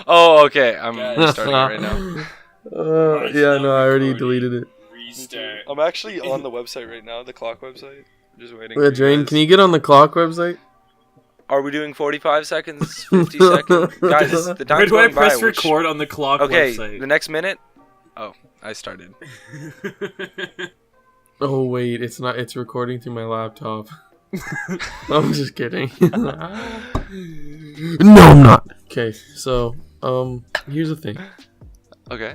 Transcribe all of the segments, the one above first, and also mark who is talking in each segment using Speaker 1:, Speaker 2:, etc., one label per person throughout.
Speaker 1: Oh, okay. I'm
Speaker 2: Guys.
Speaker 1: starting it right now.
Speaker 2: Yeah, no, I already
Speaker 3: deleted
Speaker 2: it.
Speaker 3: Restart.
Speaker 1: I'm actually on the website right now, the clock website. Just waiting.
Speaker 2: Yeah, Drain, can you get on the clock website?
Speaker 1: Are we doing 45 seconds, 50 seconds? Guys, the
Speaker 3: Where
Speaker 1: time's
Speaker 3: do I
Speaker 1: going by.
Speaker 3: press record on the clock
Speaker 1: Okay,
Speaker 3: website?
Speaker 1: the next minute. Oh, I started.
Speaker 2: Oh wait, it's not. It's recording through my laptop. I'm just kidding. No, I'm not. Okay, so here's the thing.
Speaker 1: Okay.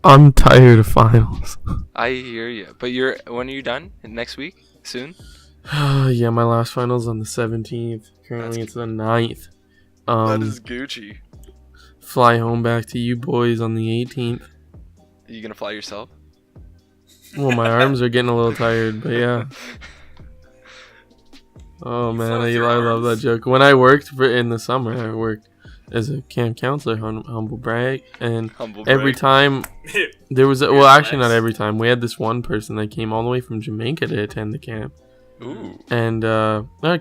Speaker 2: I'm tired of finals.
Speaker 1: I hear you. But when are you done? Next week? Soon?
Speaker 2: Yeah, my last final's on the 17th. Currently, it's the 9th.
Speaker 1: That is Gucci.
Speaker 2: Fly home back to you boys on the 18th.
Speaker 1: Are you gonna fly yourself?
Speaker 2: Well, my arms are getting a little tired, but yeah. Oh man, I love that joke. When I worked in the summer, I worked as a camp counselor, humble brag, and every time there was actually not every time. We had this one person that came all the way from Jamaica to attend the camp.
Speaker 1: Ooh.
Speaker 2: And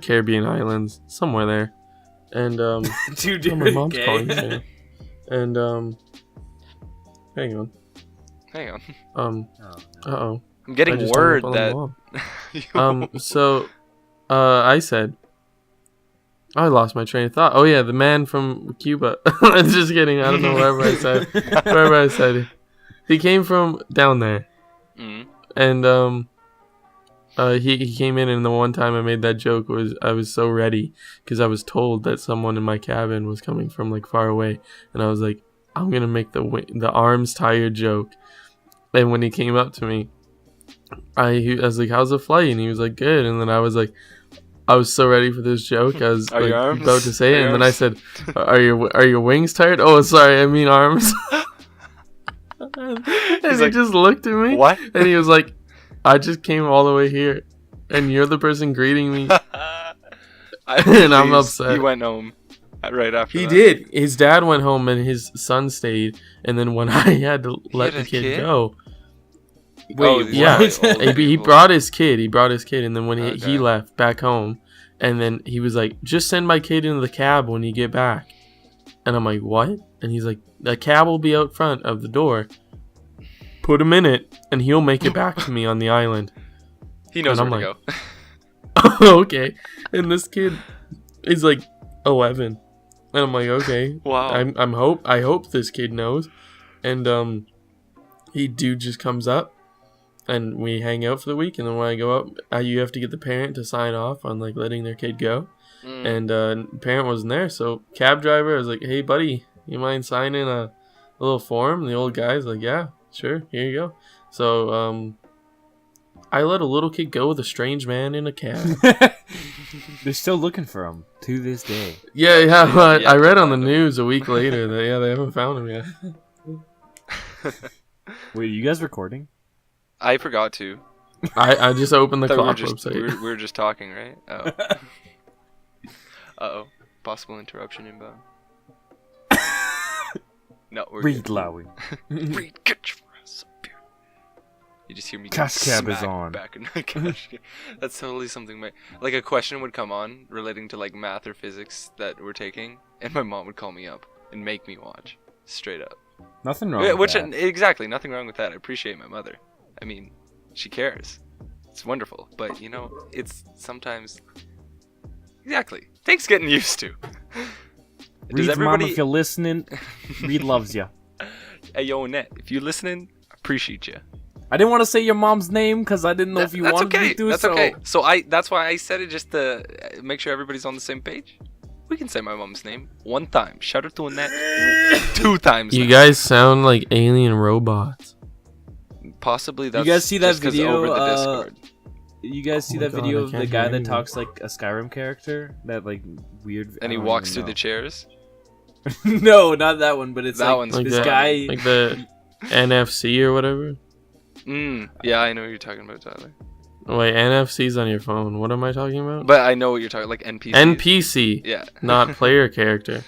Speaker 2: Caribbean islands, somewhere there. And
Speaker 3: Dude,
Speaker 2: my mom's calling me. And hang on. Uh-oh.
Speaker 1: I'm getting word that
Speaker 2: so I said I lost my train of thought. Oh yeah, the man from Cuba. Just kidding. I don't know wherever I said. He came from down there. And he came in, and the one time I made that joke I was so ready because I was told that someone in my cabin was coming from like far away, and I was like, I'm gonna make the arms tired joke. And when he came up to me, I was like, "How's the flight?" And he was like, "Good." And then I was like, I was so ready for this joke. I was like, about to say it, and then I said, "Are your wings tired?" Oh, sorry, I mean arms. And he just looked at me.
Speaker 1: What?
Speaker 2: And he was like, I just came all the way here, and you're the person greeting me. And I'm upset.
Speaker 1: He went home right after
Speaker 2: He
Speaker 1: that.
Speaker 2: did. His dad went home, and his son stayed. And then when I had to let the kid go...
Speaker 3: Wait,
Speaker 2: yeah.
Speaker 3: what?
Speaker 2: He brought his kid. And then when he left back home, and then he was like, just send my kid into the cab when you get back. And I'm like, what? And he's like, the cab will be out front of the door. Put him in it, and he'll make it back to me on the island.
Speaker 1: He knows where to
Speaker 2: go.
Speaker 1: go.
Speaker 2: Okay. And this kid is like 11. And I'm like, okay.
Speaker 1: Wow.
Speaker 2: I hope this kid knows. And dude just comes up, and we hang out for the week. And then when I go up, you have to get the parent to sign off on like letting their kid go. And parent wasn't there, so cab driver, I was like, hey buddy, you mind signing a little form? And the old guy's like, yeah, sure, here you go. So I let a little kid go with a strange man in a cab.
Speaker 3: They're still looking for him to this day.
Speaker 2: Yeah, but I read on the news a week later that they haven't found him yet.
Speaker 3: Wait, are you guys recording?
Speaker 1: I forgot to.
Speaker 2: I just opened the clock website.
Speaker 1: We were just talking, right? Oh. Uh-oh. Possible interruption inbound. No, we're
Speaker 3: Read
Speaker 1: good.
Speaker 3: Lowy.
Speaker 1: Read, get your ass up here. You just hear me
Speaker 3: Cash cab is
Speaker 1: smacked
Speaker 3: on.
Speaker 1: back in my cash cab. That's totally something like a question would come on relating to like math or physics that we're taking, and my mom would call me up and make me watch. Straight up.
Speaker 3: Nothing wrong with that.
Speaker 1: Exactly, nothing wrong with that. I appreciate my mother. I mean, she cares. It's wonderful. But, it's sometimes... Exactly. Takes getting used to.
Speaker 3: Reed, mom, if you're listening, Reed loves you.
Speaker 1: Hey, yo, Annette, if you're listening, I appreciate you.
Speaker 3: I didn't want to say your mom's name because I didn't know if you wanted me to do so.
Speaker 1: That's okay. So that's why I said it, just to make sure everybody's on the same page. We can say my mom's name one time. Shout out to Annette 2 times.
Speaker 2: You guys sound like alien robots.
Speaker 1: Possibly that's
Speaker 3: you guys see that
Speaker 1: just
Speaker 3: video
Speaker 1: over the Discord.
Speaker 3: You guys see that video of the guy that talks like a Skyrim character? That like weird.
Speaker 1: And he walks through the chairs.
Speaker 3: No, not that one. But it's
Speaker 1: that
Speaker 3: like
Speaker 1: one's
Speaker 3: this guy,
Speaker 2: like the NFC or whatever.
Speaker 1: Yeah, I know what you're talking about, Tyler.
Speaker 2: Wait, NFC's on your phone. What am I talking about?
Speaker 1: But I know what you're talking, like NPC.
Speaker 2: NPC.
Speaker 1: Yeah.
Speaker 2: Not player character.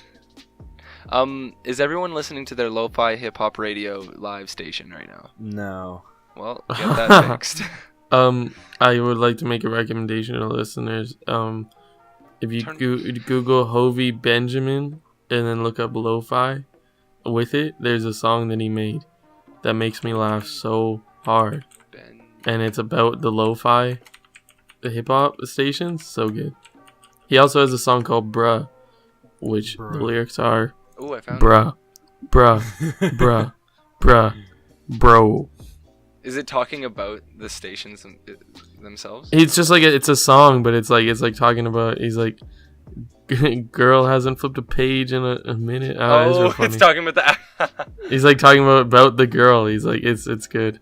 Speaker 1: Is everyone listening to their lo-fi hip-hop radio live station right now?
Speaker 3: No.
Speaker 1: Well, get that fixed.
Speaker 2: I would like to make a recommendation to listeners. If you Google Hovey Benjamin and then look up lo-fi with it, there's a song that he made that makes me laugh so hard. And it's about the lo-fi, the hip-hop stations. So good. He also has a song called Bruh, which the lyrics are,
Speaker 1: Ooh, I found
Speaker 2: bruh, bruh, bruh, bruh, bro.
Speaker 1: Is it talking about the stations themselves?
Speaker 2: It's just like it's a song, but it's like talking about. He's like, girl hasn't flipped a page in a minute. Oh, it's real funny.
Speaker 1: It's talking about the.
Speaker 2: He's like talking about the girl. He's like, it's good.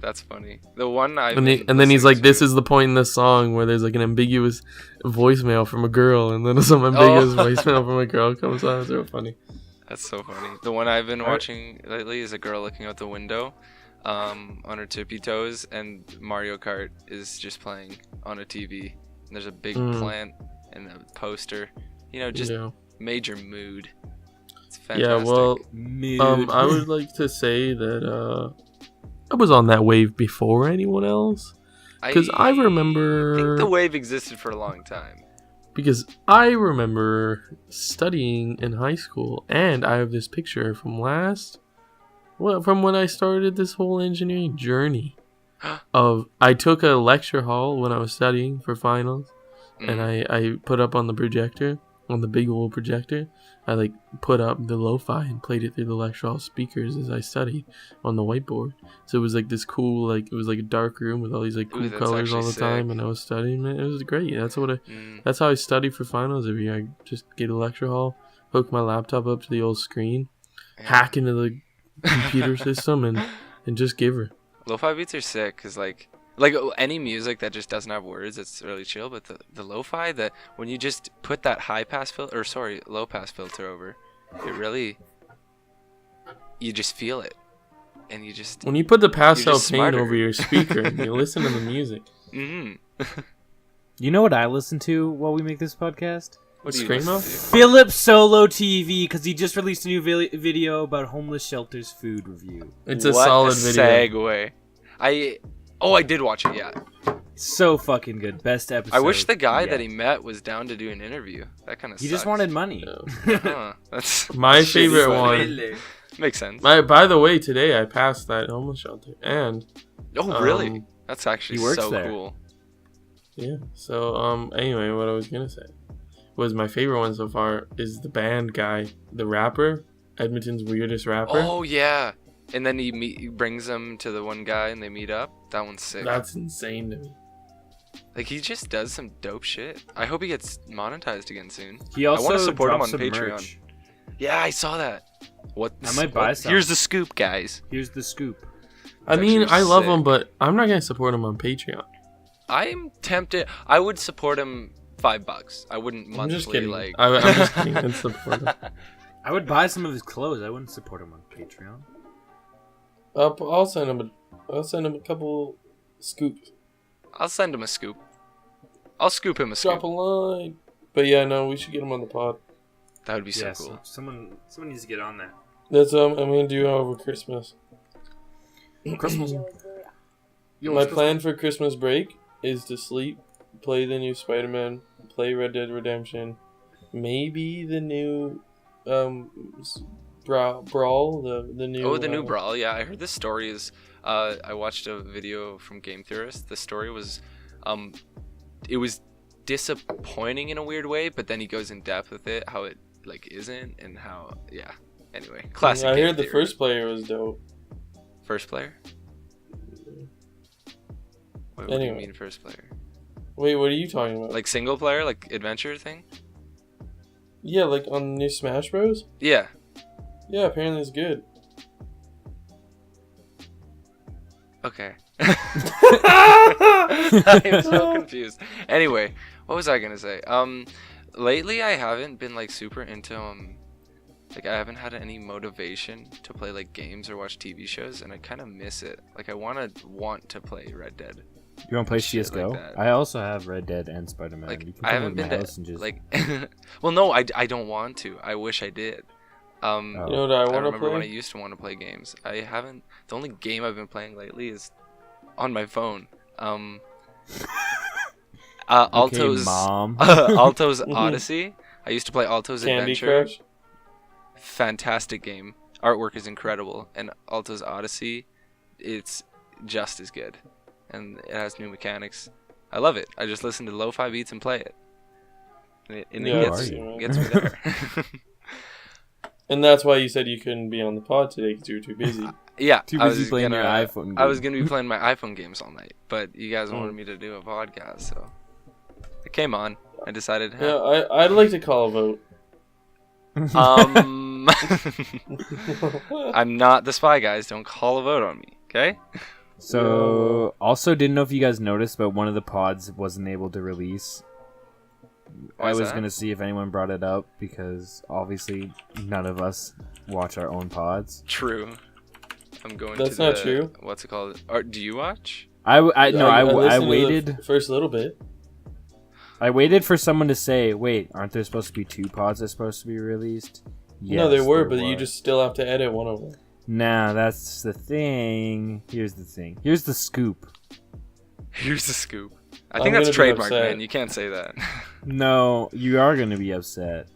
Speaker 1: That's funny. The one I
Speaker 2: and then he's like, this is the point in the song where there's like an ambiguous voicemail from a girl, and then some ambiguous voicemail from a girl comes on. It's real funny.
Speaker 1: That's so funny. The one I've been watching lately is a girl looking out the window, on her tippy toes, and Mario Kart is just playing on a TV. And there's a big plant and a poster. You know, just major mood. It's fantastic.
Speaker 2: Yeah, well,
Speaker 3: Mood.
Speaker 2: I would like to say that I was on that wave before anyone else, because I remember.
Speaker 1: I think the wave existed for a long time.
Speaker 2: Because I remember studying in high school, and I have this picture from from when I started this whole engineering journey. I took a lecture hall when I was studying for finals, and I put up on the projector, on the big old projector. I like put up the lo-fi and played it through the lecture hall speakers as I studied on the whiteboard. So it was like this cool, like it was like a dark room with all these like cool colors all the time, and I was studying it. It was great. That's how I studied for finals every year. I just get a lecture hall, hook my laptop up to the old screen, hack into the computer system, and just give her.
Speaker 1: Lo-fi beats are sick because like any music that just doesn't have words, it's really chill. But the lo-fi, that when you just put that low pass filter over, it really, you just feel it, and you just
Speaker 2: when you put the pastel paint over your speaker and you listen to the music.
Speaker 3: You know what I listen to while we make this podcast?
Speaker 1: What do you listen to?
Speaker 3: Philip Solo TV, because he just released a new video about homeless shelters food review.
Speaker 2: It's a solid video.
Speaker 1: Segue. I did watch it, yeah.
Speaker 3: So fucking good. Best episode.
Speaker 1: I wish the guy that he met was down to do an interview. That kind of sucks.
Speaker 3: He just wanted money.
Speaker 1: That's
Speaker 2: my favorite one.
Speaker 1: Makes sense.
Speaker 2: By the way, today I passed that homeless shelter, and
Speaker 1: really? That's actually so
Speaker 3: there.
Speaker 1: cool.
Speaker 2: Yeah. So anyway, what I was gonna say was my favorite one so far is the band guy, the rapper, Edmonton's weirdest rapper.
Speaker 1: Oh yeah. And then he brings them to the one guy and they meet up. That one's sick.
Speaker 2: That's insane to me.
Speaker 1: Like, he just does some dope shit. I hope he gets monetized again soon.
Speaker 3: He also
Speaker 1: I want to support him on
Speaker 3: some
Speaker 1: Patreon.
Speaker 3: merch.
Speaker 1: Yeah, I saw that.
Speaker 3: I might buy some.
Speaker 1: Here's the scoop, guys.
Speaker 3: Here's the scoop.
Speaker 2: I mean, I love him, but I'm not gonna support him on Patreon.
Speaker 1: I'm tempted. I would support him $5. I wouldn't monthly.
Speaker 2: I'm just kidding.
Speaker 1: Like.
Speaker 2: I'm just kidding. I'd support him.
Speaker 3: I would buy some of his clothes. I wouldn't support him on Patreon.
Speaker 2: I'll send him a couple scoops.
Speaker 1: I'll send him a scoop. I'll scoop him a scoop.
Speaker 2: Drop a line. But yeah, no, we should get him on the pod.
Speaker 1: That would be so cool.
Speaker 3: Someone needs to get on that.
Speaker 2: That's I'm gonna do over Christmas.
Speaker 3: Christmas.
Speaker 2: My plan for Christmas break is to sleep, play the new Spider-Man, play Red Dead Redemption, maybe the new Brawl, the new.
Speaker 1: Oh, the new Brawl. Yeah, I heard this story is. I watched a video from Game Theorist. The story was, it was disappointing in a weird way, but then he goes in depth with it, how it like isn't, and how Anyway, classic.
Speaker 2: I
Speaker 1: Game
Speaker 2: heard the
Speaker 1: Theory.
Speaker 2: first player was dope.
Speaker 1: First player. What do you mean first player?
Speaker 2: Wait, what are you talking about?
Speaker 1: Like single player, like adventure thing?
Speaker 2: Yeah, like on the new Smash Bros.
Speaker 1: Yeah.
Speaker 2: Yeah, apparently it's good.
Speaker 1: Okay. I'm so confused. Anyway, what was I gonna say? Lately I haven't been like super into like I haven't had any motivation to play like games or watch TV shows, and I kind of miss it. Like I want to play Red Dead.
Speaker 3: You want to play CS:GO?
Speaker 1: Like
Speaker 3: I also have Red Dead and Spider-Man.
Speaker 1: Like
Speaker 3: you can
Speaker 1: I haven't been to like. Well, no, I don't want to. I wish I did.
Speaker 2: You know what I want to play?
Speaker 1: I remember when I used to want to play games. I haven't. The only game I've been playing lately is on my phone. Alto's
Speaker 3: Mom.
Speaker 1: Alto's Odyssey. I used to play Alto's
Speaker 2: Candy
Speaker 1: Adventure.
Speaker 2: Crush.
Speaker 1: Fantastic game. Artwork is incredible, and Alto's Odyssey, it's just as good, and it has new mechanics. I love it. I just listen to lo-fi beats and play it. And
Speaker 2: Yeah,
Speaker 1: it gets me there.
Speaker 2: And that's why you said you couldn't be on the pod today because you were too busy.
Speaker 1: Yeah,
Speaker 3: Too busy playing your iPhone game.
Speaker 1: I was gonna be playing my iPhone games all night, but you guys wanted me to do a podcast, so I came on. I decided.
Speaker 2: Yeah, I'd like to call a vote.
Speaker 1: I'm not the spy, guys. Don't call a vote on me, okay?
Speaker 3: So, also didn't know if you guys noticed, but one of the pods wasn't able to release.
Speaker 1: Why
Speaker 3: I
Speaker 1: is
Speaker 3: was
Speaker 1: that?
Speaker 3: going to see if anyone brought it up, because obviously none of us watch our own pods.
Speaker 1: True. I'm going
Speaker 2: That's
Speaker 1: to
Speaker 2: not
Speaker 1: the,
Speaker 2: true.
Speaker 1: What's it called? Do you watch?
Speaker 3: I
Speaker 2: listened to
Speaker 3: waited.
Speaker 2: the first little bit.
Speaker 3: I waited for someone to say, "Wait, aren't there supposed to be 2 pods that's supposed to be released?"
Speaker 2: No, there
Speaker 3: Yes,
Speaker 2: were, but you just still have to edit one of them.
Speaker 3: Nah, that's the thing. Here's the thing. Here's the scoop.
Speaker 1: Here's the scoop. I
Speaker 2: I'm
Speaker 1: think that's
Speaker 2: gonna be
Speaker 1: trademark,
Speaker 2: upset.
Speaker 1: man. You can't say that.
Speaker 3: No, you are going to be upset.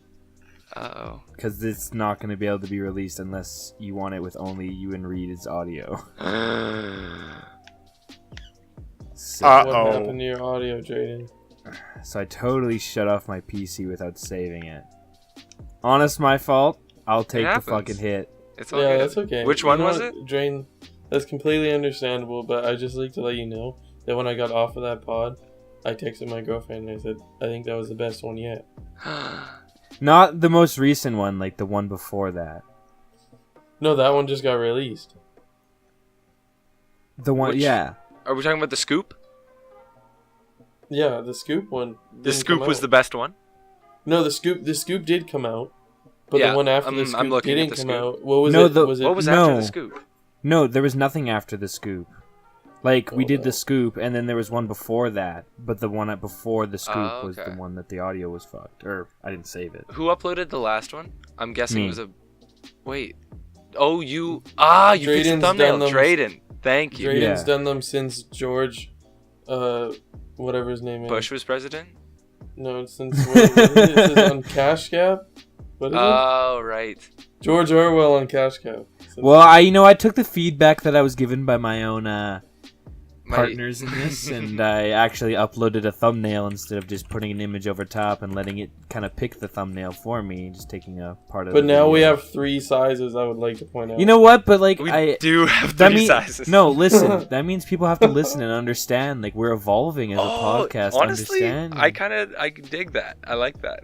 Speaker 1: Uh-oh.
Speaker 3: Because it's not going to be able to be released unless you want it with only you and Reed's audio. So,
Speaker 2: What happened to your audio, Jaden?
Speaker 3: so I totally shut off my PC without saving it. Honest, my fault. I'll take the
Speaker 1: happens.
Speaker 3: fucking hit.
Speaker 1: It's all
Speaker 2: Yeah,
Speaker 1: good.
Speaker 2: that's okay.
Speaker 1: Which
Speaker 2: You
Speaker 1: one
Speaker 2: know
Speaker 1: was
Speaker 2: what,
Speaker 1: it?
Speaker 2: Drain? That's completely understandable, but I just like to let you know that when I got off of that pod, I texted my girlfriend and I said, I think that was the best one yet.
Speaker 3: Not the most recent one, like the one before that.
Speaker 2: No, that one just got released.
Speaker 3: The one,
Speaker 1: Which-
Speaker 3: yeah.
Speaker 1: Are we talking about the scoop?
Speaker 2: Yeah, the Scoop one.
Speaker 1: The scoop was the best one.
Speaker 2: No, the Scoop did come out, but
Speaker 1: Yeah,
Speaker 2: the one after the
Speaker 1: I'm
Speaker 2: Scoop
Speaker 1: looking at
Speaker 2: didn't
Speaker 1: the
Speaker 2: come
Speaker 1: Scoop.
Speaker 2: out. What was
Speaker 3: No,
Speaker 2: it?
Speaker 3: the-
Speaker 2: Was it?
Speaker 1: What was after
Speaker 3: No.
Speaker 1: the scoop?
Speaker 3: No, there was nothing after the scoop. Like, we did
Speaker 2: Okay.
Speaker 3: the scoop, and then there was one before that, but the one before the scoop
Speaker 1: Oh,
Speaker 3: was the
Speaker 1: okay.
Speaker 3: one that the audio was fucked. Or, I didn't save it.
Speaker 1: Who uploaded the last one? I'm guessing
Speaker 3: Me.
Speaker 1: it was a... Wait. Oh, you... Ah, you fixed the
Speaker 2: Drayden's
Speaker 1: thumbnail.
Speaker 2: done them-
Speaker 1: Drayden. Thank you.
Speaker 2: Drayden's
Speaker 3: Yeah.
Speaker 2: done them since George, whatever his name is.
Speaker 1: Bush was president?
Speaker 2: No, since what is it on Cash Cab? What is it?
Speaker 1: Oh, right.
Speaker 2: George Orwell on Cash Cab.
Speaker 3: Well, I took the feedback that I was given by my own
Speaker 1: My-
Speaker 3: partners in this, and I actually uploaded a thumbnail instead of just putting an image over top and letting it kind of pick the thumbnail for me, just taking a part of
Speaker 2: But
Speaker 3: the
Speaker 2: now we
Speaker 3: video.
Speaker 2: have 3 sizes. I would like to point out.
Speaker 3: You know what? But like
Speaker 1: We
Speaker 3: I
Speaker 1: do have
Speaker 3: that
Speaker 1: 3
Speaker 3: mean-
Speaker 1: sizes.
Speaker 3: No, listen. That means people have to listen and understand. Like we're evolving as a
Speaker 1: Oh,
Speaker 3: podcast.
Speaker 1: honestly,
Speaker 3: understand?
Speaker 1: I dig that. I like that.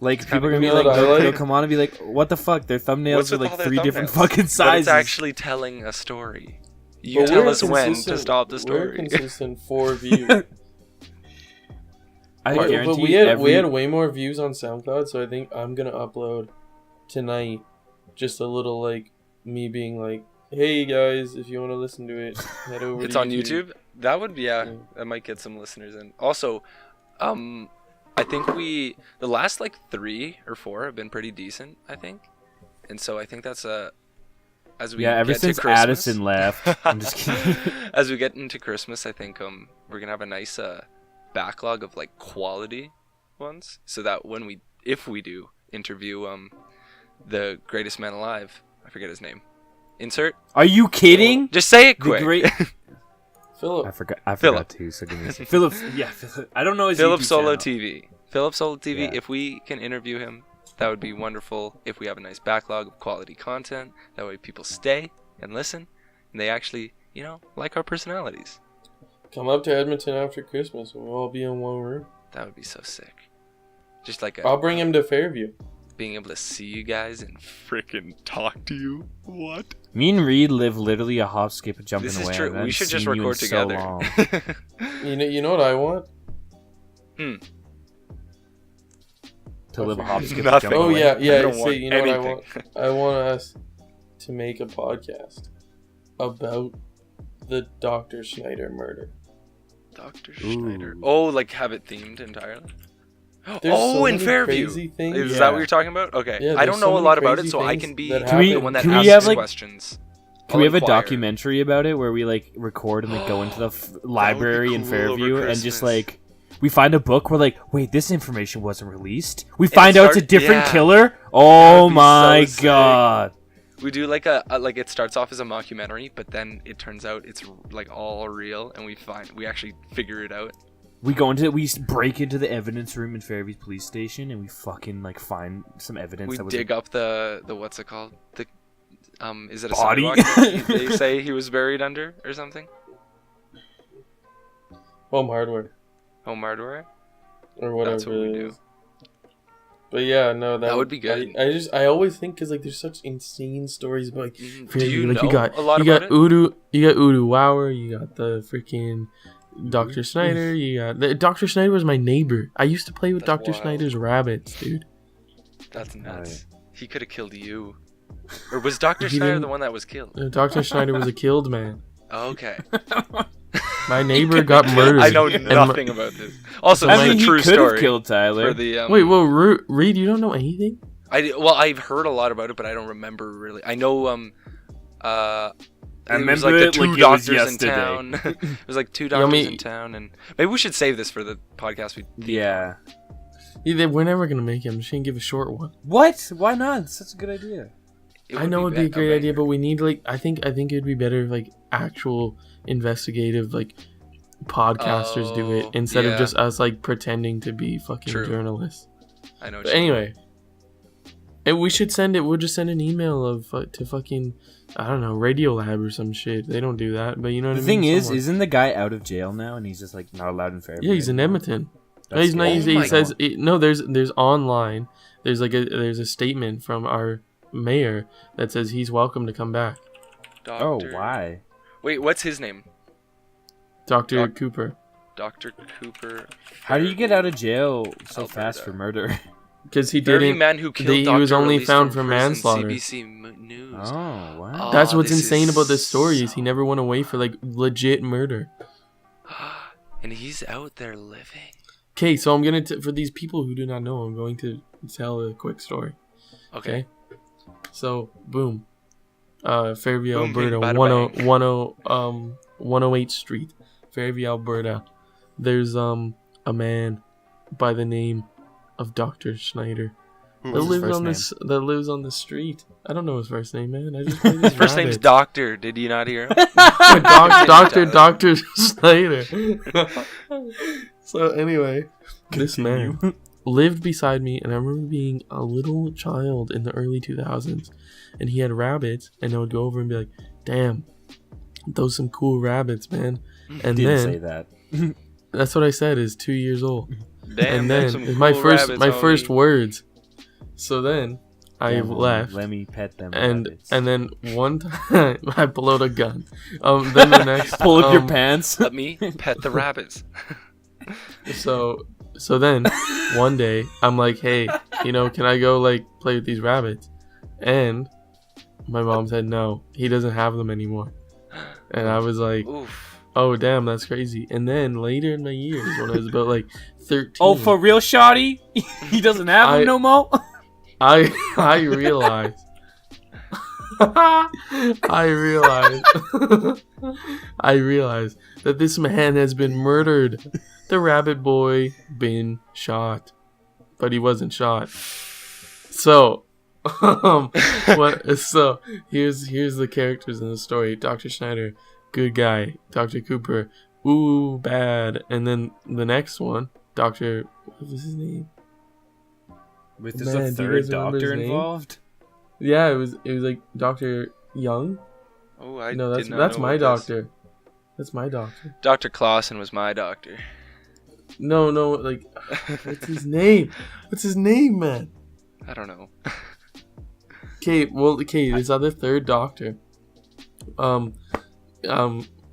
Speaker 3: Like
Speaker 1: it's
Speaker 3: people are
Speaker 1: kinda
Speaker 3: gonna be
Speaker 2: cool.
Speaker 3: like,
Speaker 2: You know what I
Speaker 3: they'll
Speaker 2: like?
Speaker 3: come on and be like, "What the fuck? Their thumbnails
Speaker 1: What's
Speaker 3: are
Speaker 1: with
Speaker 3: like
Speaker 1: all their
Speaker 3: 3 different
Speaker 1: thumbnails?
Speaker 3: fucking
Speaker 1: But
Speaker 3: sizes."
Speaker 1: it's actually telling a story. You
Speaker 2: But
Speaker 1: tell
Speaker 2: we're
Speaker 1: us when to
Speaker 2: consistent-
Speaker 1: stop the
Speaker 2: We're
Speaker 1: story.
Speaker 2: consistent 4 views.
Speaker 3: I
Speaker 2: but
Speaker 3: guarantee
Speaker 2: we had
Speaker 3: every
Speaker 2: way more views on SoundCloud, so I think I'm gonna upload tonight just a little like me being like, "Hey guys, if you want to listen to it, head over."
Speaker 1: It's
Speaker 2: to
Speaker 1: on YouTube. That would be
Speaker 2: Yeah.
Speaker 1: that might get some listeners in. Also, I think the last like 3 or 4 have been pretty decent. I think, and so I think that's as we
Speaker 3: ever
Speaker 1: get
Speaker 3: since
Speaker 1: to Christmas,
Speaker 3: Addison left. I'm just kidding.
Speaker 1: As we get into Christmas, I think we're gonna have a nice backlog of like quality ones, so that if we do interview the greatest man alive, I forget his name. Insert.
Speaker 3: Are you kidding?
Speaker 1: Just say it
Speaker 3: The
Speaker 1: quick.
Speaker 3: great.
Speaker 2: Philip.
Speaker 3: I
Speaker 1: Philip.
Speaker 3: forgot too. So give me a second. Philip. Yeah, Philip. I don't know his
Speaker 1: Philip
Speaker 3: YouTube
Speaker 1: Solo
Speaker 3: channel.
Speaker 1: TV. Philip Solo TV.
Speaker 3: Yeah.
Speaker 1: If we can interview him, that would be wonderful. If we have a nice backlog of quality content, that way people stay and listen, and they actually, like our personalities.
Speaker 2: Come up to Edmonton after Christmas, and we'll all be in one room.
Speaker 1: That would be so sick. Just like
Speaker 2: I'll bring him to Fairview.
Speaker 1: being able to see you guys and freaking talk to you. What?
Speaker 3: Me and Reed live literally a hop, skip, and jumping
Speaker 1: This is
Speaker 3: away.
Speaker 1: true.
Speaker 3: I haven't
Speaker 1: We should just
Speaker 3: seen you in
Speaker 1: record
Speaker 3: so
Speaker 1: together.
Speaker 3: long.
Speaker 2: You know what I want?
Speaker 3: To live a hop, skip, and
Speaker 1: Nothing.
Speaker 3: jump
Speaker 2: Oh
Speaker 3: away.
Speaker 2: yeah,
Speaker 1: I
Speaker 2: yeah.
Speaker 1: don't
Speaker 2: See,
Speaker 1: want
Speaker 2: you know
Speaker 1: anything.
Speaker 2: what I want us to make a podcast about the Dr. Schneider murder.
Speaker 1: Dr.
Speaker 3: Ooh.
Speaker 1: Schneider. Oh, like have it themed entirely?
Speaker 2: There's
Speaker 1: Oh,
Speaker 2: so
Speaker 1: in
Speaker 2: many
Speaker 1: Fairview.
Speaker 2: crazy things.
Speaker 1: Is
Speaker 3: Yeah.
Speaker 1: that what you're talking about? Okay.
Speaker 2: Yeah,
Speaker 1: I
Speaker 2: there's
Speaker 1: don't know
Speaker 2: so
Speaker 1: a
Speaker 2: many
Speaker 1: lot about it,
Speaker 2: crazy
Speaker 1: so I
Speaker 2: things
Speaker 1: can be
Speaker 2: that
Speaker 3: Can we-
Speaker 1: the one that
Speaker 3: can we
Speaker 1: asks
Speaker 3: have, like-
Speaker 1: questions.
Speaker 3: Can we have a
Speaker 1: Inquire.
Speaker 3: documentary about it where we like record and like go into the library in
Speaker 1: cool over
Speaker 3: Fairview and just
Speaker 1: Christmas.
Speaker 3: like we find a book. We're like, wait, this information wasn't released. We find out it's a different
Speaker 1: yeah.
Speaker 3: killer. Oh
Speaker 1: be
Speaker 3: my
Speaker 1: so sick.
Speaker 3: god!
Speaker 1: We do like a like it starts off as a mockumentary, but then it turns out it's like all real, and we actually figure it out.
Speaker 3: We break into the evidence room in Fairview Police Station, and we fucking like find some evidence.
Speaker 1: We
Speaker 3: that was
Speaker 1: dig up the what's it called? The is it a
Speaker 3: body?
Speaker 1: sidewalk that they say he was buried under or something?
Speaker 2: Home hardware
Speaker 1: Home hardware.
Speaker 2: or whatever.
Speaker 1: That's what we
Speaker 2: it
Speaker 1: do.
Speaker 2: is. But yeah, no,
Speaker 1: That would be good.
Speaker 2: I always think because like there's such insane stories about. Like,
Speaker 1: Do you
Speaker 2: like,
Speaker 1: know
Speaker 2: you got,
Speaker 1: a lot
Speaker 2: you
Speaker 1: about
Speaker 2: got
Speaker 1: it?
Speaker 2: Udo, you got Udo Wauer, you got the freaking Dr. Snyder, you got Dr. Snyder was my neighbor. I used to play with
Speaker 1: That's
Speaker 2: Dr.
Speaker 1: wild.
Speaker 2: Snyder's rabbits, dude.
Speaker 1: That's nuts. He could have killed you. Or was Dr.
Speaker 2: He
Speaker 1: Snyder
Speaker 2: didn't-
Speaker 1: the one that was killed?
Speaker 2: Dr. Snyder was a killed man.
Speaker 1: Okay.
Speaker 2: My neighbor got murdered.
Speaker 1: I know
Speaker 2: and
Speaker 1: nothing about this. Also,
Speaker 2: I
Speaker 1: this
Speaker 3: I
Speaker 1: is
Speaker 3: mean,
Speaker 1: a
Speaker 3: he
Speaker 1: true
Speaker 3: could have
Speaker 1: story.
Speaker 3: killed Tyler.
Speaker 1: For the,
Speaker 2: Wait, whoa, Reed, you don't know anything?
Speaker 1: I've heard a lot about it, but I don't remember really. I know
Speaker 3: I
Speaker 1: it was
Speaker 3: remember
Speaker 1: like the
Speaker 3: it
Speaker 1: two
Speaker 3: like it was
Speaker 1: doctors in
Speaker 3: yesterday.
Speaker 1: town. It was like two
Speaker 2: I
Speaker 1: doctors
Speaker 2: mean-
Speaker 1: in town, and maybe we should save this for the podcast.
Speaker 3: Yeah.
Speaker 2: We're never gonna make it. I'm just gonna give a short one.
Speaker 3: What? Why not? It's such a good idea.
Speaker 2: I know it'd be a great idea, but we need like I think it'd be better if like actual investigative like podcasters do it
Speaker 1: Oh,
Speaker 2: instead of
Speaker 1: yeah.
Speaker 2: just us like pretending to be fucking
Speaker 1: True.
Speaker 2: journalists.
Speaker 1: I know. What
Speaker 2: But
Speaker 1: you mean.
Speaker 2: anyway, and we should send it. We'll just send an email of to fucking I don't know Radiolab or some shit. They don't do that, but you know what
Speaker 3: The
Speaker 2: I
Speaker 3: thing
Speaker 2: mean.
Speaker 3: is,
Speaker 2: Someone-
Speaker 3: isn't the guy out of jail now, and he's just like not allowed in Fairview?
Speaker 2: yeah, he's in Edmonton. No,
Speaker 3: That's
Speaker 2: he's not.
Speaker 3: good.
Speaker 2: He
Speaker 1: my
Speaker 2: says no. There's online. There's a statement from our mayor that says he's welcome to come back.
Speaker 3: Oh,
Speaker 1: Doctor.
Speaker 3: why?
Speaker 1: Wait, what's his name?
Speaker 2: Dr. Cooper.
Speaker 1: Dr. Cooper.
Speaker 3: How do you get out of jail so
Speaker 1: Alberta.
Speaker 3: fast for murder?
Speaker 2: Because he
Speaker 1: Fairview
Speaker 2: didn't.
Speaker 1: man who killed
Speaker 2: he
Speaker 1: doctor
Speaker 2: was only
Speaker 1: released
Speaker 2: found
Speaker 1: from
Speaker 2: for
Speaker 1: prison,
Speaker 2: manslaughter.
Speaker 1: CBC News.
Speaker 3: Oh, wow.
Speaker 2: That's
Speaker 1: Oh,
Speaker 2: what's
Speaker 1: this
Speaker 2: insane
Speaker 1: is
Speaker 2: about this story is
Speaker 1: so-
Speaker 2: he never went away for like legit murder.
Speaker 1: And he's out there living.
Speaker 2: Okay, so I'm gonna for these people who do not know, I'm going to tell a quick story.
Speaker 1: Okay.
Speaker 2: So boom, Fairview,
Speaker 1: Boom, bing,
Speaker 2: Alberta,
Speaker 1: bada, bang.
Speaker 2: 108th Street, Fairview, Alberta. There's a man by the name of Dr. Schneider that
Speaker 3: What's his
Speaker 2: lives
Speaker 3: first
Speaker 2: on
Speaker 3: name?
Speaker 2: this that lives on the street. I don't know his first name, man. I just played his
Speaker 1: First name's
Speaker 2: rabbit.
Speaker 1: Doctor. Did you not hear him?
Speaker 2: Dr. Schneider. So anyway, this man lived beside me, and I remember being a little child in the early 2000s, and he had rabbits, and I would go over and be like, "Damn, those some cool rabbits, man." And
Speaker 3: Didn't say
Speaker 2: then
Speaker 3: that.
Speaker 2: that's what I said. Is 2 years old,
Speaker 1: Damn,
Speaker 2: and
Speaker 1: that's
Speaker 2: then
Speaker 1: some
Speaker 2: my
Speaker 1: cool
Speaker 2: first
Speaker 1: rabbits,
Speaker 2: first
Speaker 1: homie.
Speaker 2: words. So then I
Speaker 3: Damn,
Speaker 2: left.
Speaker 3: Let me pet them.
Speaker 2: And
Speaker 3: rabbits.
Speaker 2: then one time I pull out a gun. Then the next
Speaker 3: pull up your
Speaker 2: um,
Speaker 3: pants.
Speaker 1: Let me pet the rabbits.
Speaker 2: So then one day I'm like, hey, can I go like play with these rabbits? And my mom said no, he doesn't have them anymore. And I was like,
Speaker 1: Oof.
Speaker 2: oh damn, that's crazy. And then later in my years, when I was about like 13,
Speaker 3: Oh, for real, Shotty? He doesn't have
Speaker 2: I-
Speaker 3: them no more?
Speaker 2: I realized. I realized that this man has been murdered. The rabbit boy been shot, but he wasn't shot. So, So here's the characters in the story. Dr. Schneider, good guy. Dr. Cooper, ooh, bad. And then the next one, Dr. What was his name?
Speaker 3: With
Speaker 2: Man,
Speaker 3: there's
Speaker 2: do
Speaker 3: a
Speaker 2: you
Speaker 3: third
Speaker 2: guys remember his
Speaker 3: doctor
Speaker 2: name?
Speaker 3: involved?
Speaker 2: Yeah, it was like Dr. Young.
Speaker 1: Oh, I
Speaker 2: No,
Speaker 1: did not
Speaker 2: that's
Speaker 1: know
Speaker 2: my
Speaker 1: about this.
Speaker 2: doctor. That's my doctor.
Speaker 1: Dr. Clausen was my doctor.
Speaker 2: No, like what's his name? What's his name, man?
Speaker 1: I don't know.
Speaker 2: Okay, this other third doctor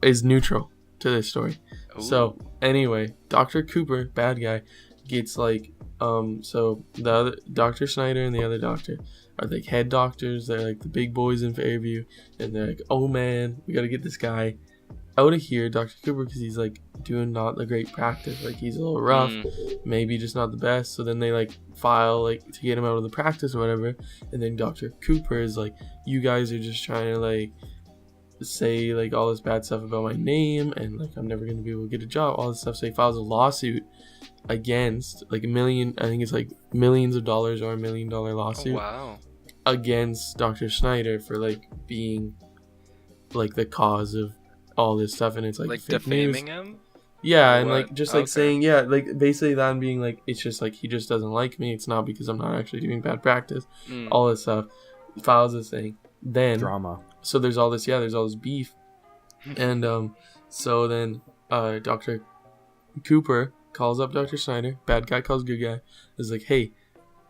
Speaker 2: is neutral to this story.
Speaker 1: Ooh.
Speaker 2: So anyway, Dr. Cooper, bad guy, gets like so the other Dr. Schneider and the other doctor are like head doctors. They're like the big boys in Fairview, and they're like, oh man, we gotta get this guy out of here, Dr. Cooper, because he's like doing not the great practice. Like he's a little rough, maybe just not the best. So then they like file like to get him out of the practice or whatever. And then Dr. Cooper is like, you guys are just trying to like say like all this bad stuff about my name and like I'm never gonna be able to get a job, all this stuff. So he files a lawsuit against like a million, I think it's like millions of dollars or $1 million lawsuit
Speaker 1: Wow.
Speaker 2: against Dr. Schneider for like being like the cause of all this stuff, and it's like fake
Speaker 1: defaming
Speaker 2: news.
Speaker 1: him.
Speaker 2: Yeah,
Speaker 1: Or
Speaker 2: and
Speaker 1: what?
Speaker 2: like just like
Speaker 1: Okay.
Speaker 2: saying, yeah, like basically that and being like, it's just like he just doesn't like me. It's not because I'm not actually doing bad practice.
Speaker 1: Mm.
Speaker 2: All this stuff. He files this thing. Then
Speaker 3: Drama.
Speaker 2: so there's all this beef, and so then Dr. Cooper calls up Dr. Schneider. Bad guy calls good guy. Is like, hey,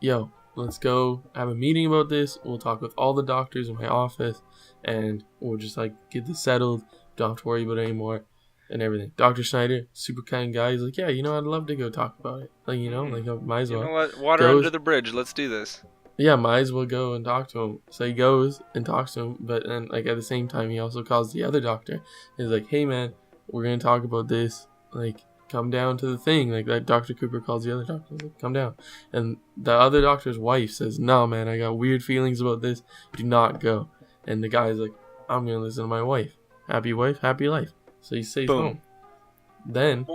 Speaker 2: yo, let's go have a meeting about this. We'll talk with all the doctors in my office, and we'll just like get this settled. Don't have to worry about it anymore. And everything. Dr. Schneider, super kind guy. He's like, yeah, I'd love to go talk about it. Like, like I might as well.
Speaker 1: You know what? Water
Speaker 2: Goes-
Speaker 1: under the bridge. Let's do this.
Speaker 2: Yeah, might as well go and talk to him. So he goes and talks to him, but then like at the same time he also calls the other doctor. He's like, hey man, we're gonna talk about this. Like, come down to the thing. Like that Dr. Cooper calls the other doctor. Like, come down. And the other doctor's wife says, no man, I got weird feelings about this. Do not go. And the guy's like, I'm gonna listen to my wife. Happy wife, happy life. So he stays
Speaker 1: Boom.
Speaker 2: home. Then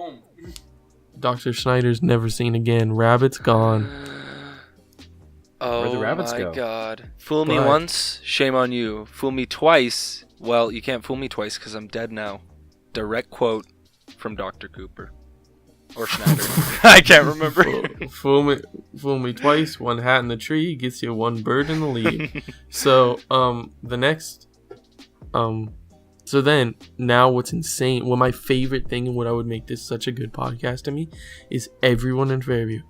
Speaker 2: Dr. Schneider's never seen again. Rabbit's gone.
Speaker 1: Oh
Speaker 3: Where'd the rabbits
Speaker 1: my
Speaker 3: go?
Speaker 1: god. Fool me
Speaker 2: But-
Speaker 1: once, shame on you. Fool me twice. Well, you can't fool me twice because I'm dead now. Direct quote from Dr. Cooper. Or Schneider. I can't remember.
Speaker 2: Fool me twice. One hat in the tree gets you one bird in the leaf. So the next so then now what's insane, what my favorite thing and what I would make this such a good podcast to me is everyone in Fairview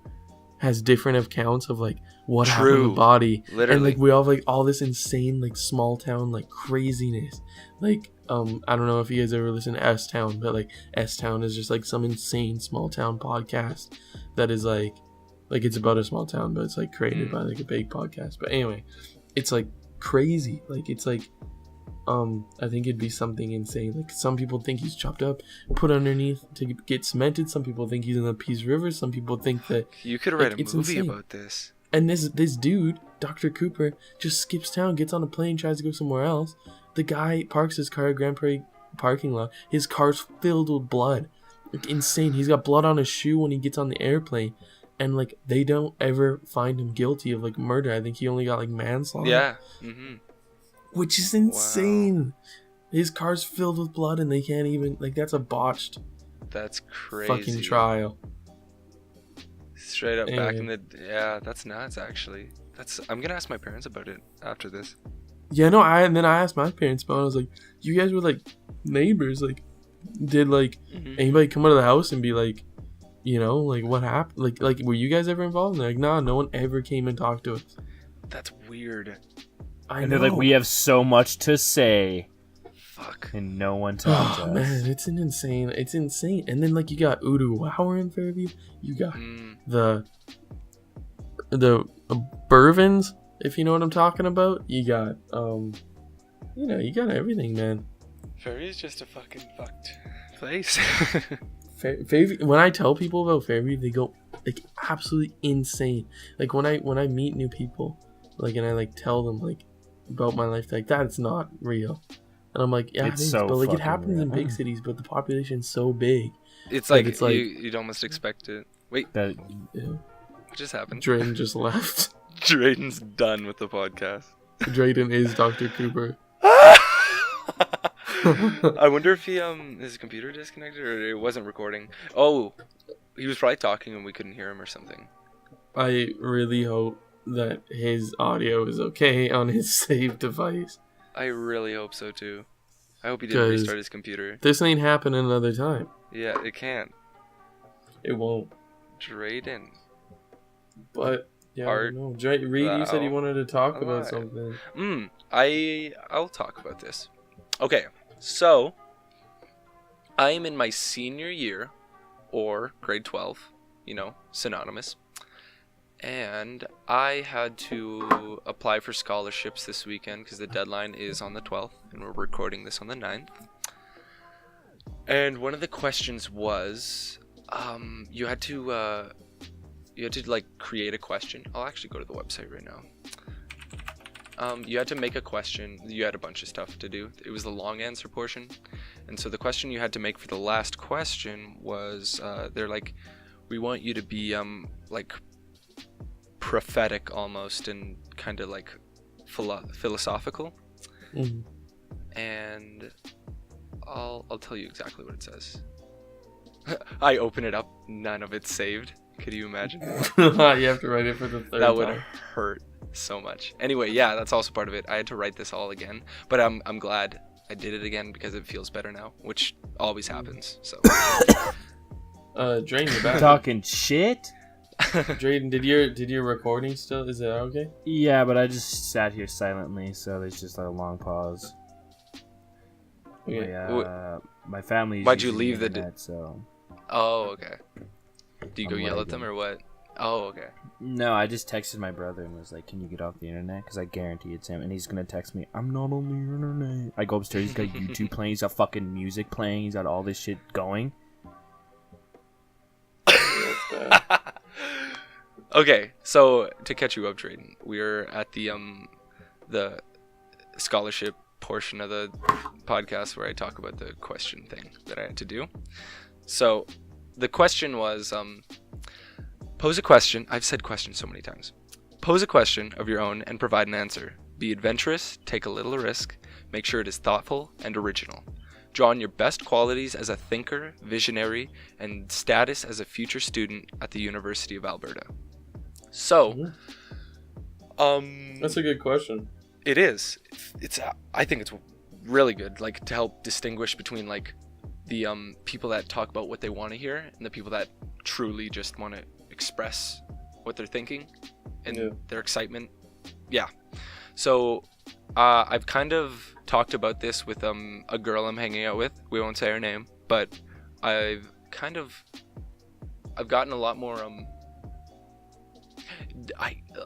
Speaker 2: has different accounts of like what happened to
Speaker 1: True.
Speaker 2: the body.
Speaker 1: Literally.
Speaker 2: And like we all have like all this insane like small town like craziness. Like I don't know if you guys ever listen to S Town, but like S Town is just like some insane small town podcast that is like it's about a small town, but it's like created by like a big podcast. But anyway, it's like crazy. Like it's like I think it'd be something insane. Like some people think he's chopped up, put underneath to get cemented. Some people think he's in the Peace River. Some people think that.
Speaker 1: You could
Speaker 2: Like,
Speaker 1: write a
Speaker 2: it's
Speaker 1: movie
Speaker 2: insane.
Speaker 1: about this.
Speaker 2: And this dude, Dr. Cooper, just skips town, gets on a plane, tries to go somewhere else. The guy parks his car at Grand Prairie parking lot. His car's filled with blood. Like, insane. He's got blood on his shoe when he gets on the airplane. And like they don't ever find him guilty of like murder. I think he only got like manslaughter.
Speaker 1: Yeah. Mm-hmm.
Speaker 2: Which is insane. His car's filled with blood and they can't even like that's a botched
Speaker 1: That's crazy.
Speaker 2: fucking trial.
Speaker 1: Straight up back in
Speaker 2: Anyway.
Speaker 1: the yeah, that's nuts actually. I'm gonna ask my parents about it after this.
Speaker 2: Yeah, no, and then I asked my parents about it. I was like, you guys were like neighbors, like did like anybody come out of the house and be like, like what happened? Like were you guys ever involved? And they're like, nah, no one ever came and talked to us.
Speaker 1: That's weird.
Speaker 3: And they're like, we have so much to say,
Speaker 1: Fuck.
Speaker 3: and no one talked to
Speaker 2: Oh
Speaker 3: us.
Speaker 2: man, it's insane. And then like you got Udo Wauer in Fairview. You got
Speaker 1: Mm.
Speaker 2: the Bourbons, if you know what I'm talking about. You got you got everything, man.
Speaker 1: Fairview's just a fucking fucked place.
Speaker 2: Fairview, when I tell people about Fairview, they go like absolutely insane. Like when I meet new people, like and I like tell them like about my life, like that's not real. And I'm like, yeah,
Speaker 3: It's
Speaker 2: it is,
Speaker 3: so
Speaker 2: but like it
Speaker 3: fucking
Speaker 2: happens in
Speaker 3: real.
Speaker 2: big cities, but the population's so big.
Speaker 1: It's
Speaker 2: Like,
Speaker 1: like,
Speaker 2: it's like-
Speaker 1: you'd almost expect it. Wait,
Speaker 3: That
Speaker 2: Yeah.
Speaker 1: what just happened?
Speaker 2: Drayden just left.
Speaker 1: Drayden's done with the podcast.
Speaker 2: Drayden is Dr. Cooper.
Speaker 1: I wonder if his computer disconnected or it wasn't recording. Oh, he was probably talking and we couldn't hear him or something.
Speaker 2: I really hope that his audio is okay on his saved device.
Speaker 1: I really hope so too. I hope he didn't
Speaker 2: 'Cause-
Speaker 1: restart his computer.
Speaker 2: This ain't happening another time.
Speaker 1: Yeah, it can't.
Speaker 2: It won't.
Speaker 1: Drayden.
Speaker 2: But yeah,
Speaker 1: Art.
Speaker 2: I don't know. Reed, you said you
Speaker 1: Wow.
Speaker 2: wanted to talk about
Speaker 1: Alive.
Speaker 2: something.
Speaker 1: I'll talk about this. Okay, so I am in my senior year, or grade 12, synonymous. And I had to apply for scholarships this weekend because the deadline is on the 12th, and we're recording this on the 9th. And one of the questions was, you had to like create a question. I'll actually go to the website right now. You had to make a question. You had a bunch of stuff to do. It was the long answer portion. And so the question you had to make for the last question was, they're like, we want you to be like prophetic almost and kind of like philosophical.
Speaker 2: Mm-hmm.
Speaker 1: And I'll tell you exactly what it says. I open it up, none of it's saved. Could you imagine?
Speaker 2: You have to write it for the third
Speaker 1: That would
Speaker 2: time.
Speaker 1: hurt so much. Anyway, yeah, that's also part of it. I had to write this all again, but I'm glad I did it again because it feels better now, which always happens. So,
Speaker 2: Drayden, you're back.
Speaker 3: Talking shit?
Speaker 2: Drayden, did your recording still? Is that okay?
Speaker 3: Yeah, but I just sat here silently, so there's just a long pause.
Speaker 2: Yeah.
Speaker 3: My family.
Speaker 1: Why'd you leave the
Speaker 3: internet, so.
Speaker 1: Oh, okay. Do you go
Speaker 3: I'm
Speaker 1: yell at them
Speaker 3: lagging.
Speaker 1: or what? Oh, okay.
Speaker 3: No, I just texted my brother and was like, "Can you get off the internet?" Because I guarantee it's him, and he's gonna text me, "I'm not on the internet." I go upstairs, he's got YouTube playing, he's got fucking music playing, he's got all this shit going.
Speaker 2: That's bad.
Speaker 1: Okay, so to catch you up, Drayden, we're at the scholarship portion of the podcast where I talk about the question thing that I had to do. So the question was, pose a question. I've said question so many times. Pose a question of your own and provide an answer. Be adventurous, take a little risk, make sure it is thoughtful and original. Draw on your best qualities as a thinker, visionary, and status as a future student at the University of Alberta. So,
Speaker 2: That's a good question.
Speaker 1: it is. It's. I think it's really good. Like to help distinguish between like the people that talk about what they want to hear and the people that truly just want to express what they're thinking and their excitement. Yeah. So I've kind of talked about this with a girl I'm hanging out with. We won't say her name, but I've gotten a lot more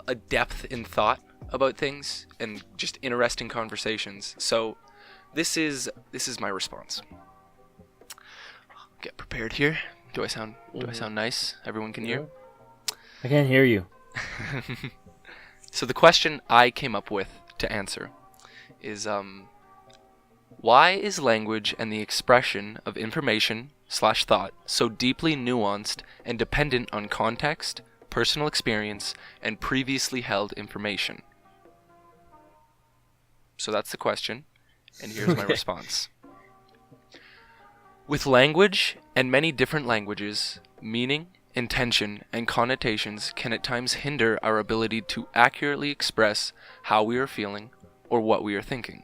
Speaker 1: a depth in thought about things and just interesting conversations. So this is my response. Get prepared here. Do I sound nice? Everyone can hear?
Speaker 3: I can't hear you.
Speaker 1: So the question I came up with to answer is why is language and the expression of information/thought so deeply nuanced and dependent on context, personal experience, and previously held information? So that's the question, and here's my response. With language and many different languages, meaning, intention, and connotations can at times hinder our ability to accurately express how we are feeling or what we are thinking.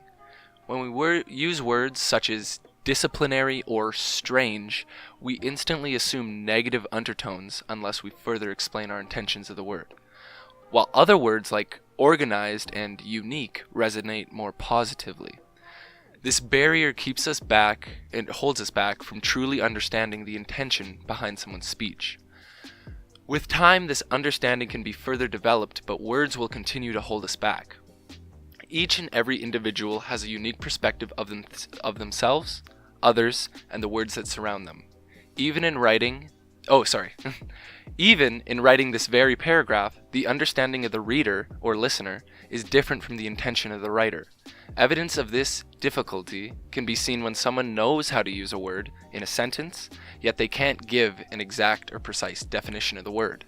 Speaker 1: When we use words such as disciplinary or strange, we instantly assume negative undertones unless we further explain our intentions of the word, while other words like organized and unique resonate more positively. This barrier keeps us back and holds us back from truly understanding the intention behind someone's speech. With time, this understanding can be further developed, but words will continue to hold us back. Each and every individual has a unique perspective of themselves, others, and the words that surround them. Even in writing this very paragraph, the understanding of the reader or listener is different from the intention of the writer. Evidence of this difficulty can be seen when someone knows how to use a word in a sentence, yet they can't give an exact or precise definition of the word.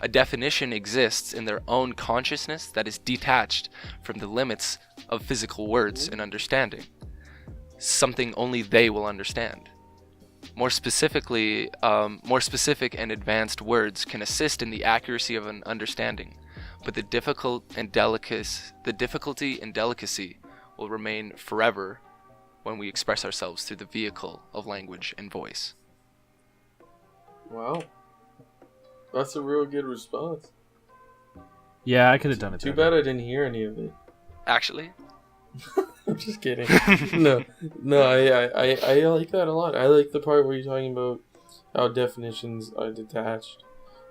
Speaker 1: A definition exists in their own consciousness that is detached from the limits of physical words and understanding, something only they will understand. More specific and advanced words can assist in the accuracy of an understanding, but the difficulty and delicacy will remain forever when we express ourselves through the vehicle of language and voice.
Speaker 2: Wow. That's a real good response.
Speaker 3: Yeah, I could have done it.
Speaker 2: Too
Speaker 3: better.
Speaker 2: bad I didn't hear any of it.
Speaker 1: Actually?
Speaker 2: I'm just kidding. No, I like that a lot. I like the part where you're talking about how definitions are detached,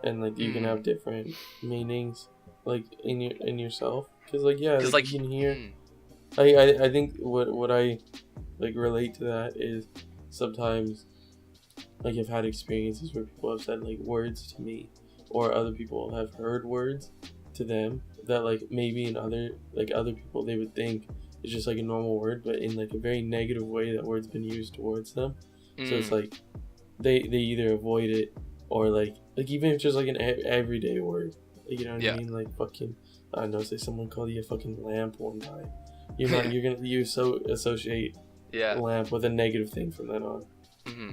Speaker 2: and like you can have different meanings, like in yourself. Because like you can hear. I think what I like relate to that is sometimes like I've had experiences where people have said like words to me, or other people have heard words to them that like maybe in other people they would think is just like a normal word, but in like a very negative way that word's been used towards them. So it's like they either avoid it or like even if it's just like an everyday word, like, you know what I mean? Like fucking, I don't know, say someone called you a fucking lamp one time, you so associate lamp with a negative thing from then on.
Speaker 1: Mm-hmm.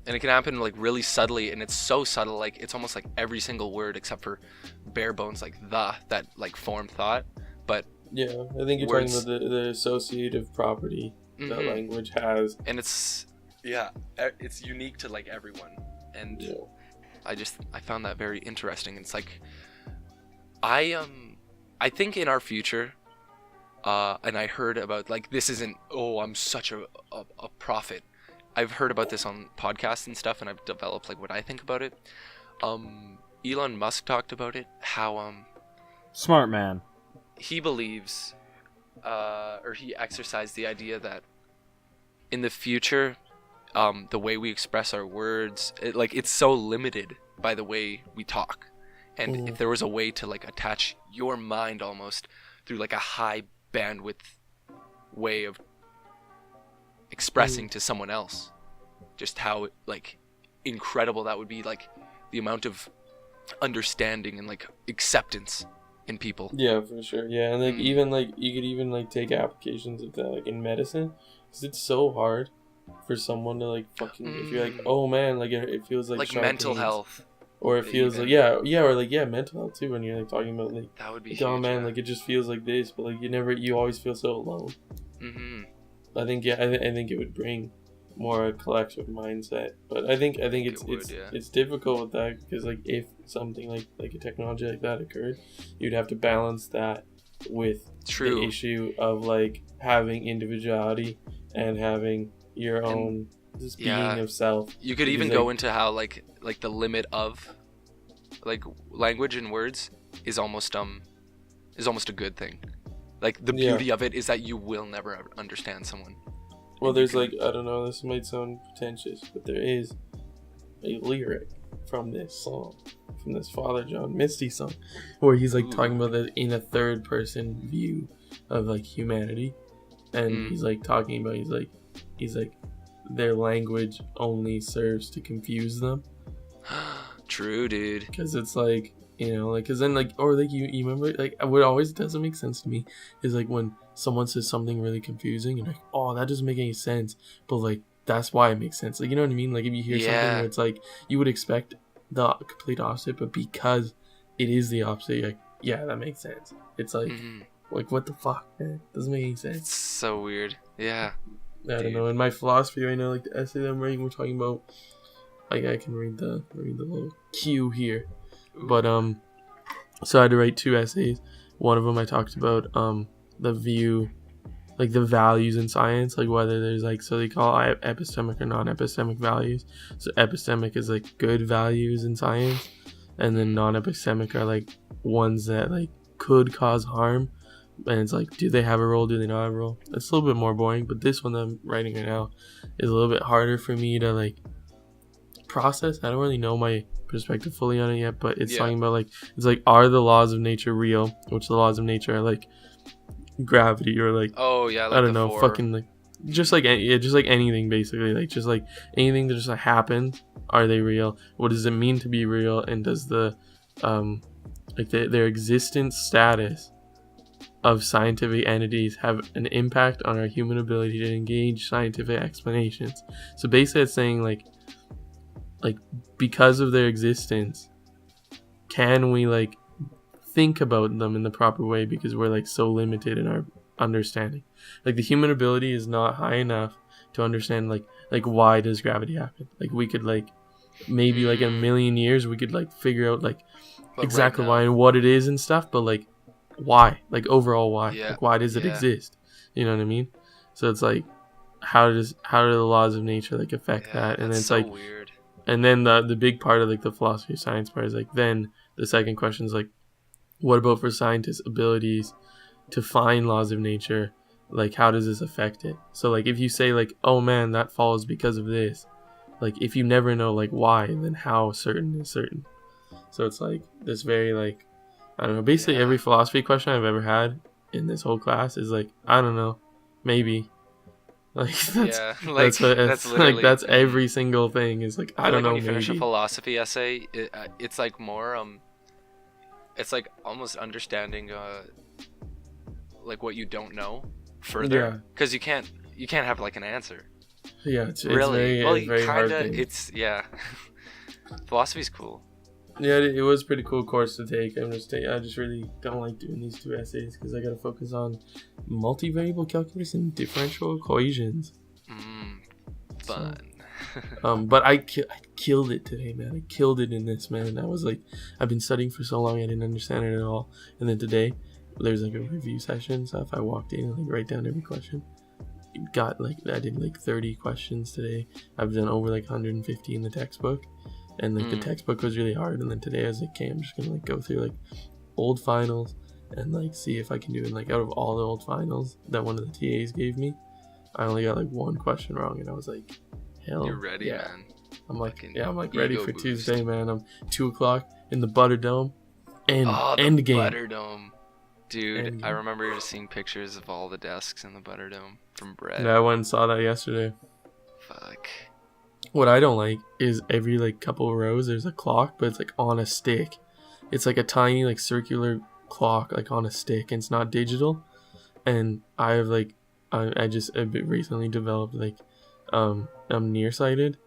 Speaker 1: And it can happen like really subtly, and it's so subtle, like it's almost like every single word except for bare bones, like that like form thought. But
Speaker 2: yeah, I think you're talking about the associative property that language has, and it's unique to like everyone. And I found that very interesting. It's like I think in our future, and I heard about like this isn't I'm such a prophet. I've heard about this on podcasts and stuff, and I've developed like what I think about it. Elon Musk talked about it, how
Speaker 3: smart man.
Speaker 1: He believes, or he exercised the idea that in the future, the way we express our words, it's so limited by the way we talk, and if there was a way to like attach your mind almost through like a high bandwidth way of expressing to someone else, just how like incredible that would be, like the amount of understanding and like acceptance in people.
Speaker 2: Yeah, for sure. Yeah, and like even like you could even like take applications of that like in medicine, because it's so hard for someone to like fucking if you're like, oh man, like it feels like
Speaker 1: mental health,
Speaker 2: or it feels like or like mental health too, when you're like talking about like
Speaker 1: that would be
Speaker 2: like,
Speaker 1: huge,
Speaker 2: oh man, like it just feels like this, but like you always feel so alone. I think I think it would bring more a collective mindset, but I think it's difficult with that, because like if something like a technology like that occurred, you'd have to balance that with the issue of like having individuality and having your own being of self.
Speaker 1: You could even go into how like the limit of like language and words is almost a good thing. Like the beauty of it is that you will never understand someone.
Speaker 2: Well, there's like, I don't know, this might sound pretentious, but there is a lyric from this song, from this Father John Misty song, where he's like talking about it in a third person view of like humanity, and he's like talking about he's like their language only serves to confuse them.
Speaker 1: True, dude.
Speaker 2: Because it's like, you know, like, because then like, or like you remember, like what always doesn't make sense to me is like when someone says something really confusing and like, oh, that doesn't make any sense, but like that's why it makes sense. Like, you know what I mean? Like if you hear something where it's like you would expect the complete opposite, but because it is the opposite, you're like, yeah, that makes sense. It's like like what the fuck, man? Doesn't make any sense.
Speaker 1: It's so weird. Yeah.
Speaker 2: I don't know. In my philosophy right now, like the essay that I'm writing, we're talking about, like, I can read the little cue here. But so I had to write 2 essays. One of them I talked about the view, like the values in science, like whether there's like, so they call epistemic or non-epistemic values. So epistemic is like good values in science, and then non-epistemic are like ones that like could cause harm, and it's like, do they have a role, do they not have a role? It's a little bit more boring, but this one that I'm writing right now is a little bit harder for me to like process. I don't really know my perspective fully on it yet, but it's talking about like, it's like, are the laws of nature real? Which the laws of nature are like gravity, or like,
Speaker 1: like
Speaker 2: I don't know, fucking like just like anything basically, like just like anything that just like happens, are they real? What does it mean to be real? And does the like their existence status of scientific entities have an impact on our human ability to engage scientific explanations? So basically it's saying like because of their existence, can we like think about them in the proper way, because we're like so limited in our understanding. Like the human ability is not high enough to understand like why does gravity happen. Like we could like maybe like in a million years we could like figure out like exactly why and what it is and stuff, but like why, like overall why, like why does it exist, you know what I mean? So it's like how do the laws of nature like affect that? And then it's so like
Speaker 1: weird.
Speaker 2: And then the big part of like the philosophy of science part is like, then the second question is like, what about for scientists' abilities to find laws of nature? Like how does this affect it? So like if you say like, oh man, that falls because of this, like if you never know like why, then how certain is certain. So it's like this very like I don't know. Basically, every philosophy question I've ever had in this whole class is like, I don't know, maybe. Like that's
Speaker 1: literally
Speaker 2: like that's every single thing is like I don't know.
Speaker 1: When you finish a
Speaker 2: Maybe.
Speaker 1: philosophy essay, it's like more it's like almost understanding like what you don't know further, because you can't have like an answer.
Speaker 2: Yeah, it's
Speaker 1: really
Speaker 2: very hard thing.
Speaker 1: It's philosophy's cool.
Speaker 2: Yeah, it was a pretty cool course to take. I just really don't like doing these two essays because I gotta focus on multivariable calculus and differential equations.
Speaker 1: Fun.
Speaker 2: But I killed it today, man. I killed it in this, man. I was like, I've been studying for so long, I didn't understand it at all. And then today, there's like a review session. So if I walked in and like write down every question, I did like 30 questions today. I've done over like 150 in the textbook. And like the textbook was really hard, and then today I was like, okay, I'm just gonna like go through like old finals and like see if I can do it. Like out of all the old finals that one of the TAs gave me, I only got like one question wrong, and I was like, hell,
Speaker 1: you're ready,
Speaker 2: yeah.
Speaker 1: man.
Speaker 2: I'm like,
Speaker 1: Fucking
Speaker 2: yeah, I'm like ready for
Speaker 1: boost.
Speaker 2: Tuesday, man. I'm 2:00 in the Butterdome, and
Speaker 1: the
Speaker 2: end game.
Speaker 1: Butterdome, dude.
Speaker 2: End
Speaker 1: I
Speaker 2: game.
Speaker 1: remember seeing pictures of all the desks in the Butterdome from Brett.
Speaker 2: Yeah, I went and saw that yesterday.
Speaker 1: Fuck.
Speaker 2: What I don't like is every like couple of rows there's a clock, but it's like on a stick. It's like a tiny like circular clock like on a stick, and it's not digital. And I have like I just a bit recently developed like I'm nearsighted,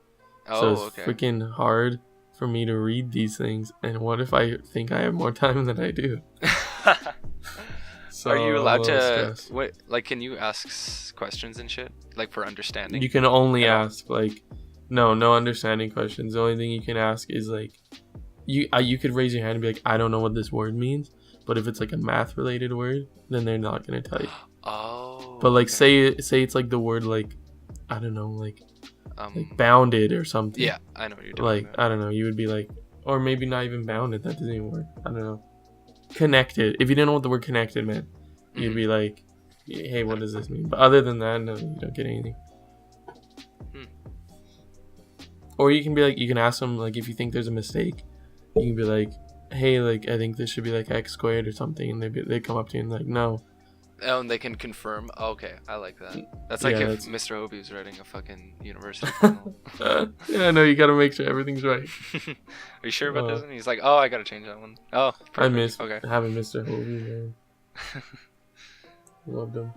Speaker 2: so it's freaking hard for me to read these things. And what if I think I have more time than I do? So
Speaker 1: are you allowed to
Speaker 2: stress.
Speaker 1: what? Like, can you ask questions and shit like for understanding?
Speaker 2: You can only ask like. No understanding questions. The only thing you can ask is like, you could raise your hand and be like, I don't know what this word means. But if it's like a math related word, then they're not gonna tell you.
Speaker 1: Oh.
Speaker 2: But like say it's like the word like, I don't know, like bounded or something.
Speaker 1: Yeah, I know what you're doing.
Speaker 2: Like I don't know, you would be like, or maybe not even bounded. That doesn't even work. I don't know. Connected. If you didn't know what the word connected meant, you'd be like, hey, what does this mean? But other than that, no, you don't get anything. Or you can be like, you can ask them like if you think there's a mistake, you can be like, hey, like I think this should be like x squared or something, and they come up to you and like, no.
Speaker 1: Oh, and they can confirm. Oh, okay, I like that. That's like if Mr. Hobie was writing a fucking university final.
Speaker 2: Yeah, no, you gotta make sure everything's right.
Speaker 1: Are you sure about this one? He's like, oh, I gotta change that one. Oh, perfect.
Speaker 2: I miss
Speaker 1: okay.
Speaker 2: having Mr. Hobie, man. Loved him.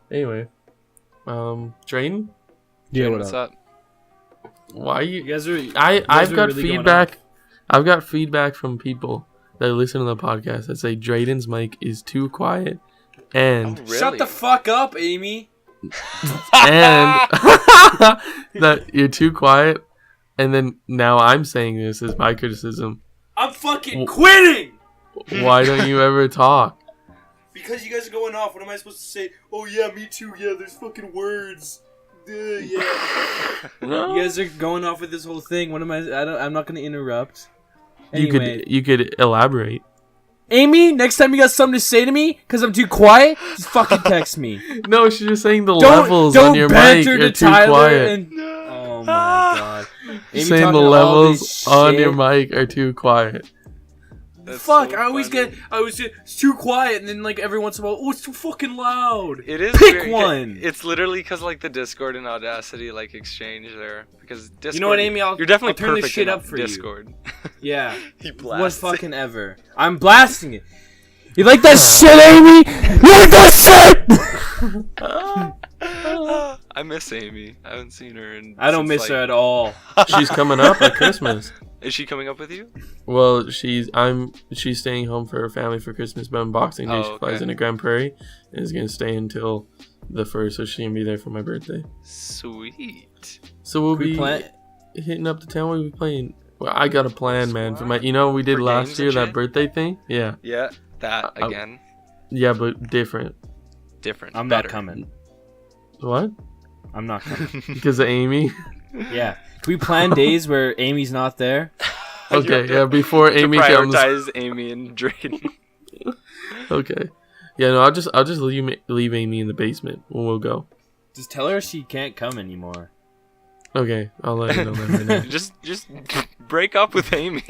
Speaker 2: Anyway, Drayden?
Speaker 3: Yeah,
Speaker 1: what's up?
Speaker 2: Why you
Speaker 3: guys are?
Speaker 2: I've got really feedback. I've got feedback from people that listen to the podcast that say Drayden's mic is too quiet, and
Speaker 1: really?
Speaker 3: Shut the fuck up, Amy.
Speaker 2: And that you're too quiet. And then now I'm saying this as my criticism.
Speaker 3: I'm fucking quitting.
Speaker 2: Why don't you ever talk?
Speaker 3: Because you guys are going off. What am I supposed to say? Oh yeah, me too. Yeah, there's fucking words. Yeah. You guys are going off with this whole thing. What am I? I'm not gonna interrupt. Anyway.
Speaker 2: You could elaborate.
Speaker 3: Amy, next time you got something to say to me, cause I'm too quiet, just fucking text me.
Speaker 2: No, she's just saying the levels on your mic are too quiet.
Speaker 3: Oh my god.
Speaker 2: She's saying the levels on your mic are too quiet.
Speaker 3: That's fuck, so I always get, it's too quiet, and then like every once in a while, oh, it's too fucking loud.
Speaker 1: It is.
Speaker 3: Pick one.
Speaker 1: It's literally because like the Discord and Audacity like exchange there, because Discord.
Speaker 3: You know what, Amy?
Speaker 1: You're definitely
Speaker 3: I'll turn this shit up for
Speaker 1: Discord.
Speaker 3: You. Yeah.
Speaker 1: He blasts
Speaker 3: what fucking ever. I'm blasting it. You like that shit, Amy? You like that shit?
Speaker 1: I miss Amy. I haven't seen her in.
Speaker 3: I don't miss her at all.
Speaker 2: She's coming up at Christmas.
Speaker 1: Is she coming up with you?
Speaker 2: Well, she's staying home for her family for Christmas, but on Boxing Day she flies into Grand Prairie and is gonna stay until the 1st, so she can be there for my birthday.
Speaker 1: Sweet.
Speaker 2: So we'll be hitting up the town. We'll be playing. Well, I got a plan, man. For my, we did last year that birthday thing. Yeah.
Speaker 1: Yeah, that again.
Speaker 2: Yeah, but different.
Speaker 1: Different.
Speaker 3: I'm not coming.
Speaker 2: What?
Speaker 3: I'm not coming
Speaker 2: because of Amy.
Speaker 3: Yeah. Can we plan days where Amy's not there?
Speaker 2: Okay, yeah, before Amy comes.
Speaker 1: Prioritize Amy and Drayden.
Speaker 2: Okay. Yeah, no, I'll just leave Amy in the basement when we'll go.
Speaker 3: Just tell her she can't come anymore.
Speaker 2: Okay, I'll let you know that right now.
Speaker 1: Just break up with Amy.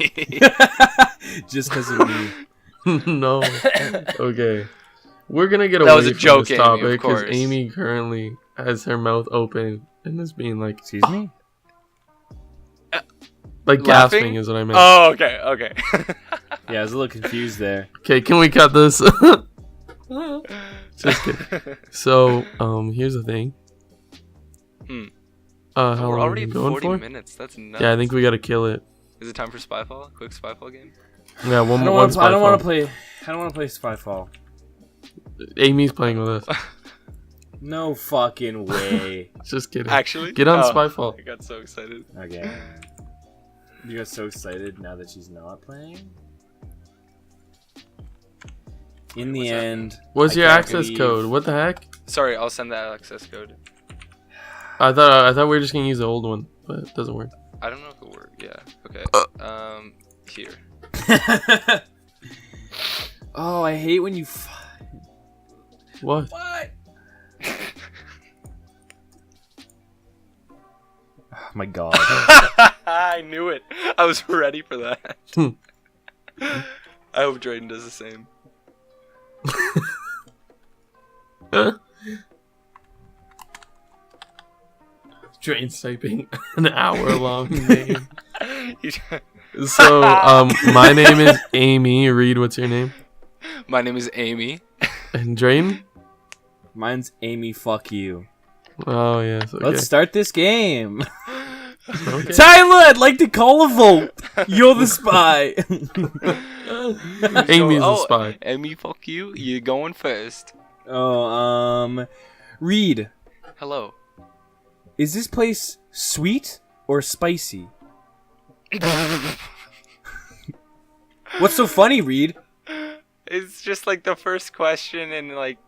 Speaker 3: Just because of me.
Speaker 2: No. Okay. We're gonna get
Speaker 1: That
Speaker 2: away
Speaker 1: was a
Speaker 2: from
Speaker 1: joke,
Speaker 2: this
Speaker 1: Amy, of
Speaker 2: topic because
Speaker 1: course.
Speaker 2: Amy currently has her mouth open and is being like,
Speaker 3: Excuse me?
Speaker 2: like
Speaker 1: Laughing?
Speaker 2: gasping is what I meant.
Speaker 1: Oh, okay, okay.
Speaker 3: Yeah, I was a little confused there.
Speaker 2: Okay, can we cut this? Just kidding. So, here's the thing. How
Speaker 1: We're
Speaker 2: long
Speaker 1: already
Speaker 2: are we
Speaker 1: at
Speaker 2: going
Speaker 1: 40
Speaker 2: for?
Speaker 1: minutes. That's nuts.
Speaker 2: Yeah, I think we gotta kill it.
Speaker 1: Is it time for Spyfall? Quick Spyfall game?
Speaker 2: Yeah, one
Speaker 3: I
Speaker 2: more.
Speaker 3: don't want to play. I don't want to play Spyfall.
Speaker 2: Amy's playing with us.
Speaker 3: No fucking way.
Speaker 2: Just kidding.
Speaker 1: Actually?
Speaker 2: Get on
Speaker 1: Oh,
Speaker 2: Spyfall.
Speaker 1: I got so excited.
Speaker 3: Okay. You got so excited now that she's not playing? In the
Speaker 1: what's that
Speaker 3: end,
Speaker 2: What's
Speaker 3: I
Speaker 2: your
Speaker 3: can't
Speaker 2: access
Speaker 3: believe-
Speaker 2: code? What the heck?
Speaker 1: Sorry, I'll send that access code.
Speaker 2: I thought we were just gonna use the old one, but it doesn't work.
Speaker 1: I don't know if it worked. Yeah. Okay. Here.
Speaker 3: Oh, I hate when you.
Speaker 2: What?
Speaker 3: What? Oh my god.
Speaker 1: I knew it. I was ready for that. I hope Drayden does the same.
Speaker 2: Drain's typing an hour long name.
Speaker 1: He-
Speaker 2: So, my name is Amy. Reed, what's your name?
Speaker 1: My name is Amy.
Speaker 2: And Drain?
Speaker 3: Mine's Amy. Fuck you.
Speaker 2: Oh yes. Okay.
Speaker 3: Let's start this game.
Speaker 2: Okay.
Speaker 3: Tyler, I'd like to call a vote. You're the spy.
Speaker 2: Amy's
Speaker 1: Oh,
Speaker 2: a spy.
Speaker 1: Amy, fuck you. You're going first.
Speaker 3: Reed,
Speaker 1: Hello.
Speaker 3: is this place sweet or spicy? What's so funny, Reed?
Speaker 1: It's just like the first question, and like,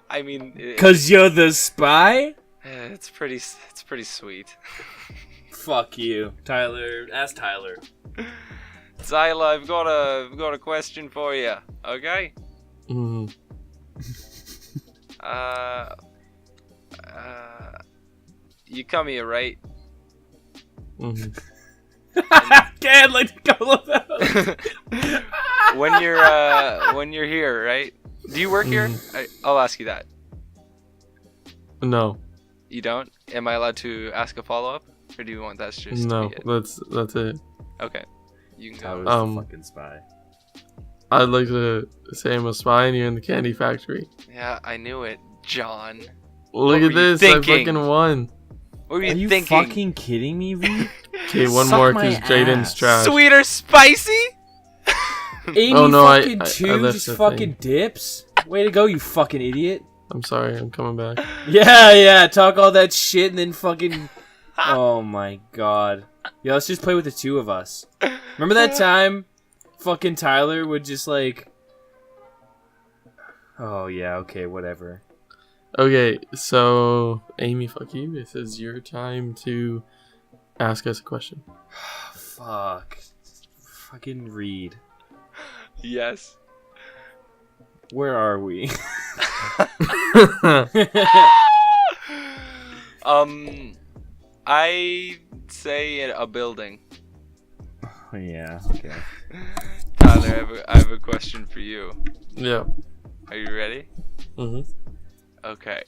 Speaker 1: I mean,
Speaker 3: 'Cause you're the spy?
Speaker 1: it's pretty sweet.
Speaker 3: Fuck you, Tyler. Ask Tyler.
Speaker 1: Zyla, I've got a question for you. Okay.
Speaker 2: Mhm.
Speaker 1: You come here, right?
Speaker 2: Mhm.
Speaker 3: Okay, I'd like to call a vote.
Speaker 1: when you're here, right? Do you work here? I'll ask you that.
Speaker 2: No.
Speaker 1: You don't? Am I allowed to ask a follow up, or do you want that just
Speaker 2: No.
Speaker 1: to be it?
Speaker 2: That's it.
Speaker 1: Okay. You can
Speaker 3: Tyler's
Speaker 1: go.
Speaker 3: the fucking spy.
Speaker 2: I'd like to say I'm a spy and you're in the candy factory.
Speaker 1: Yeah, I knew it, John.
Speaker 2: Look
Speaker 1: were
Speaker 2: at
Speaker 1: you
Speaker 2: this.
Speaker 1: thinking?
Speaker 2: I fucking won.
Speaker 1: What were
Speaker 3: Are
Speaker 1: you
Speaker 3: you
Speaker 1: thinking?
Speaker 3: fucking kidding me, Reed?
Speaker 2: Okay, one
Speaker 3: Suck
Speaker 2: more
Speaker 3: my
Speaker 2: because Jaden's
Speaker 3: ass.
Speaker 2: trash.
Speaker 1: Sweet or spicy?
Speaker 3: Amy
Speaker 2: Oh, no, I
Speaker 3: fucking two
Speaker 2: left
Speaker 3: just
Speaker 2: the
Speaker 3: fucking dips. Way to go, you fucking idiot.
Speaker 2: I'm sorry. I'm coming back.
Speaker 3: Yeah, talk all that shit and then fucking. Oh my god. Yeah, let's just play with the two of us. Remember that time? Fucking Tyler would just like. Oh yeah, okay, whatever.
Speaker 2: Okay, so Amy, fuck you. This is your time to ask us a question.
Speaker 3: Fuck. Fucking Reed.
Speaker 1: Yes.
Speaker 3: Where are we?
Speaker 1: I say a building.
Speaker 3: Yeah, okay.
Speaker 1: Tyler, I have a question for you.
Speaker 2: Yeah.
Speaker 1: Are you ready?
Speaker 2: Mhm.
Speaker 1: Okay.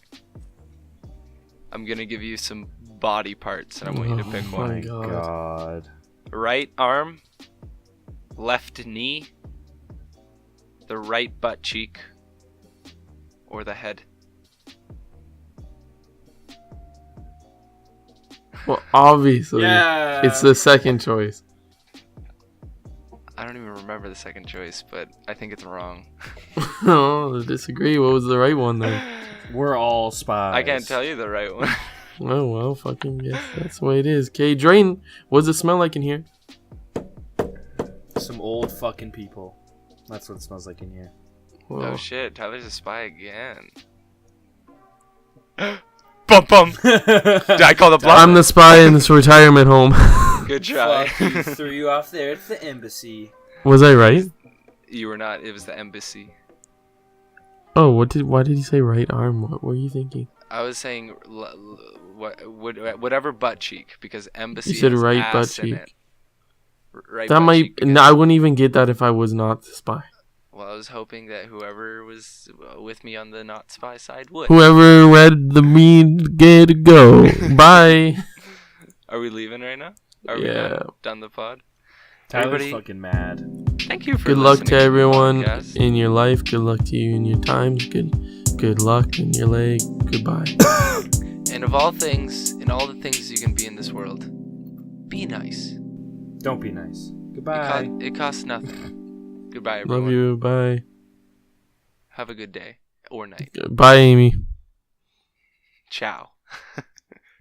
Speaker 1: I'm gonna give you some body parts, and I want you to pick
Speaker 2: Oh
Speaker 1: one.
Speaker 2: my God.
Speaker 1: Right arm, left knee, the right butt cheek, or the head.
Speaker 2: Well, obviously,
Speaker 3: Yeah.
Speaker 2: it's the second choice.
Speaker 1: I don't even remember the second choice, but I think it's wrong.
Speaker 2: Oh, I disagree. What was the right one then?
Speaker 3: We're all spies.
Speaker 1: I can't tell you the right one.
Speaker 2: Oh well, fucking guess that's the way it is. Okay, Drain, what does it smell like in here?
Speaker 3: Some old fucking people. That's what it smells like in here.
Speaker 2: Well,
Speaker 1: Oh shit, Tyler's a spy again. Bum bum! Did I call the bluff?
Speaker 2: I'm the spy in this retirement home.
Speaker 1: Good try.
Speaker 3: Fuck, you threw you off there. It's the embassy.
Speaker 2: Was I right?
Speaker 1: You were not, it was the embassy.
Speaker 2: Oh, why did you say right arm? What were you thinking?
Speaker 1: I was saying whatever butt cheek because embassy
Speaker 2: You said
Speaker 1: has
Speaker 2: right
Speaker 1: ass
Speaker 2: butt
Speaker 1: in
Speaker 2: cheek.
Speaker 1: it. Right
Speaker 2: That
Speaker 1: butt
Speaker 2: might.
Speaker 1: cheek
Speaker 2: No,
Speaker 1: because-
Speaker 2: I wouldn't even get that if I was not the spy.
Speaker 1: Well, I was hoping that whoever was with me on the not spy side would.
Speaker 2: Whoever read the mean, get to go. Bye.
Speaker 1: Are we leaving right now? Are we
Speaker 2: Yeah.
Speaker 1: done the pod?
Speaker 3: Tyler's
Speaker 1: Everybody-
Speaker 3: fucking mad.
Speaker 1: Thank you for
Speaker 2: Good luck
Speaker 1: listening
Speaker 2: to
Speaker 1: the
Speaker 2: everyone
Speaker 1: podcast.
Speaker 2: in your life. Good luck to you in your times. Good luck in your leg. Goodbye.
Speaker 1: And of all things, in all the things you can be in this world, be nice.
Speaker 3: Don't be nice. Goodbye.
Speaker 1: It costs nothing. Goodbye, everyone.
Speaker 2: Love you. Bye.
Speaker 1: Have a good day or night.
Speaker 2: Bye, Amy.
Speaker 1: Ciao.